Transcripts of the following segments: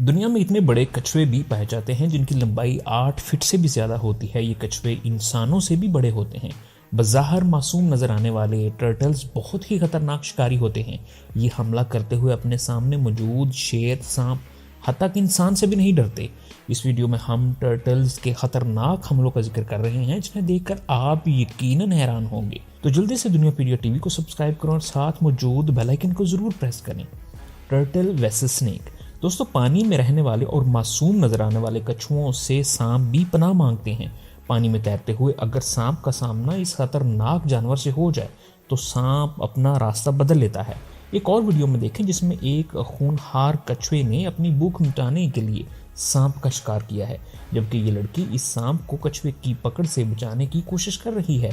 दुनिया में इतने बड़े कछुए भी पाए जाते हैं जिनकी लंबाई 8 फीट से भी ज़्यादा होती है। ये कछुए इंसानों से भी बड़े होते हैं। बज़ाहिर मासूम नज़र आने वाले टर्टल्स बहुत ही खतरनाक शिकारी होते हैं। ये हमला करते हुए अपने सामने मौजूद शेर, सांप, हत्ता कि इंसान से भी नहीं डरते। इस वीडियो में हम टर्टल्स के खतरनाक हमलों का जिक्र कर रहे हैं जिन्हें देखकर आप यकीनन हैरान होंगे। तो जल्दी से दुनियापीडिया टीवी को सब्सक्राइब करें और साथ मौजूद बेल आइकन को ज़रूर प्रेस करें। Turtle versus snake. दोस्तों, पानी में रहने वाले और मासूम नजर आने वाले कछुओं से सांप भी पनाह मांगते हैं। पानी में तैरते हुए अगर सांप का सामना इस खतरनाक जानवर से हो जाए तो सांप अपना रास्ता बदल लेता है। एक और वीडियो में देखें जिसमें एक खूनखार कछुए ने अपनी भूख मिटाने के लिए सांप का शिकार किया है, जबकि ये लड़की इस सांप को कछुए की पकड़ से बचाने की कोशिश कर रही है।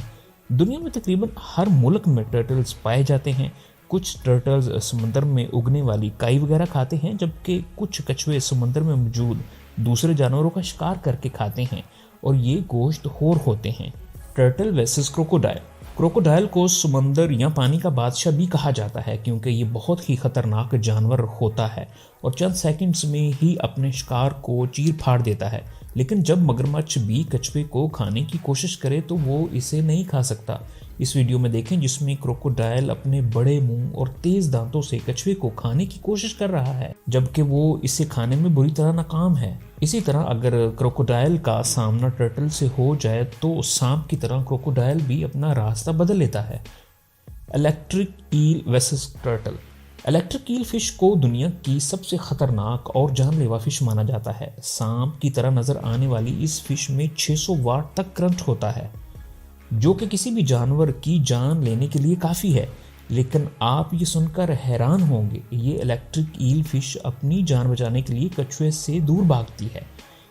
दुनिया में तकरीबन हर मुल्क में टर्टल्स पाए जाते हैं। कुछ टर्टल्स समुद्र में उगने वाली काई वगैरह खाते हैं, जबकि कुछ कछुए समुद्र में मौजूद दूसरे जानवरों का शिकार करके खाते हैं और ये गोश्त होर होते हैं। Turtle versus crocodile. क्रोकोडाइल को समंदर या पानी का बादशाह भी कहा जाता है क्योंकि ये बहुत ही खतरनाक जानवर होता है और चंद सेकंड्स में ही अपने शिकार को चीर फाड़ देता है। लेकिन जब मगरमच्छ भी कछुए को खाने की कोशिश करे तो वो इसे नहीं खा सकता। इस वीडियो में देखें जिसमें क्रोकोडाइल अपने बड़े मुंह और तेज दांतों से कछुए को खाने की कोशिश कर रहा है, जबकि वो इसे खाने में बुरी तरह नाकाम है। इसी तरह अगर क्रोकोडाइल का सामना टर्टल से हो जाए तो सांप की तरह क्रोकोडाइल भी अपना रास्ता बदल लेता है। Electric eel versus turtle. Electric eel fish को दुनिया की सबसे खतरनाक और जानलेवा फिश माना जाता है। सांप की तरह नजर आने वाली इस फिश में 600 वाट तक करंट होता है, जो कि किसी भी जानवर की जान लेने के लिए काफ़ी है। लेकिन आप ये सुनकर हैरान होंगे, ये इलेक्ट्रिक ईल फिश अपनी जान बचाने के लिए कछुए से दूर भागती है।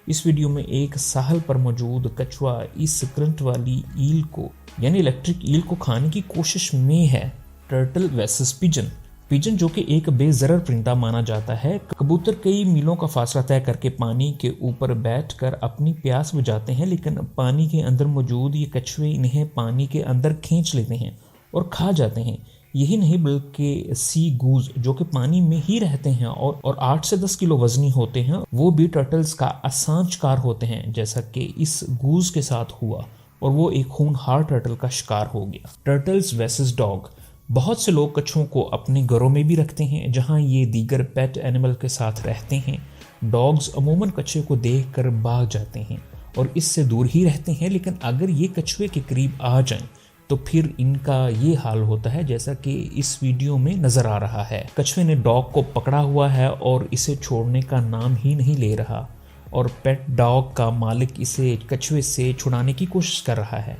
इस वीडियो में एक साहल पर मौजूद कछुआ इस करंट वाली ईल को यानी इलेक्ट्रिक ईल को खाने की कोशिश में है। Turtle versus pigeon. पिजन, जो कि एक बेजरर परिंदा माना जाता है, कबूतर कई मीलों का फासला तय करके पानी के ऊपर बैठकर अपनी प्यास बुझाते हैं, लेकिन पानी के अंदर मौजूद ये कछुए इन्हें पानी के अंदर खींच लेते हैं और खा जाते हैं। यही नहीं बल्कि सी गूज, जो कि पानी में ही रहते हैं और 8 से 10 किलो वजनी होते हैं, वो भी टर्टल्स का आसान शिकार होते हैं, जैसा कि इस गूज के साथ हुआ और वो एक खूनखार टर्टल का शिकार हो गया। Turtles versus dog. बहुत से लोग कछुओं को अपने घरों में भी रखते हैं जहां ये दीगर पेट एनिमल के साथ रहते हैं। डॉग्स अमूमन कछुए को देखकर भाग जाते हैं और इससे दूर ही रहते हैं, लेकिन अगर ये कछुए के करीब आ जाएं तो फिर इनका ये हाल होता है जैसा कि इस वीडियो में नजर आ रहा है। कछुए ने डॉग को पकड़ा हुआ है और इसे छोड़ने का नाम ही नहीं ले रहा और पेट डॉग का मालिक इसे कछुए से छुड़ाने की कोशिश कर रहा है।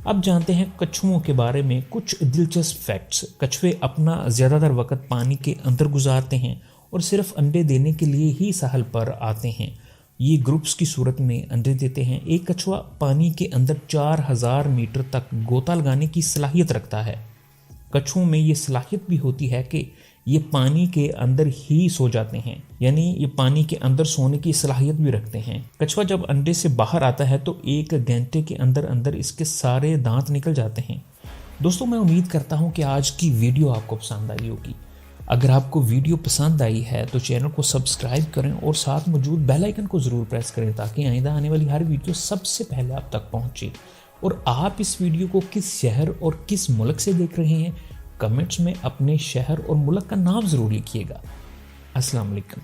अब जानते हैं कछुओं के बारे में कुछ दिलचस्प फैक्ट्स। कछुए अपना ज़्यादातर वक्त पानी के अंदर गुजारते हैं और सिर्फ अंडे देने के लिए ही साहल पर आते हैं। ये ग्रुप्स की सूरत में अंडे देते हैं। एक कछुआ पानी के अंदर 4000 मीटर तक गोता लगाने की सलाहियत रखता है। कछुओं में ये सलाहियत भी होती है कि ये पानी के अंदर ही सो जाते हैं, यानी ये पानी के अंदर सोने की सलाहियत भी रखते हैं। कछुआ जब अंडे से बाहर आता है तो 1 घंटे के अंदर अंदर इसके सारे दांत निकल जाते हैं। दोस्तों, मैं उम्मीद करता हूँ कि आज की वीडियो आपको पसंद आई होगी। अगर आपको वीडियो पसंद आई है तो चैनल को सब्सक्राइब करें और साथ मौजूद बेल आइकन को ज़रूर प्रेस करें ताकि आइंदा आने वाली हर वीडियो सबसे पहले आप तक पहुँचे। और आप इस वीडियो को किस शहर और किस मुल्क से देख रहे हैं, कमेंट्स में अपने शहर और मुल्क का नाम ज़रूर लिखिएगा। अस्सलाम वालेकुम।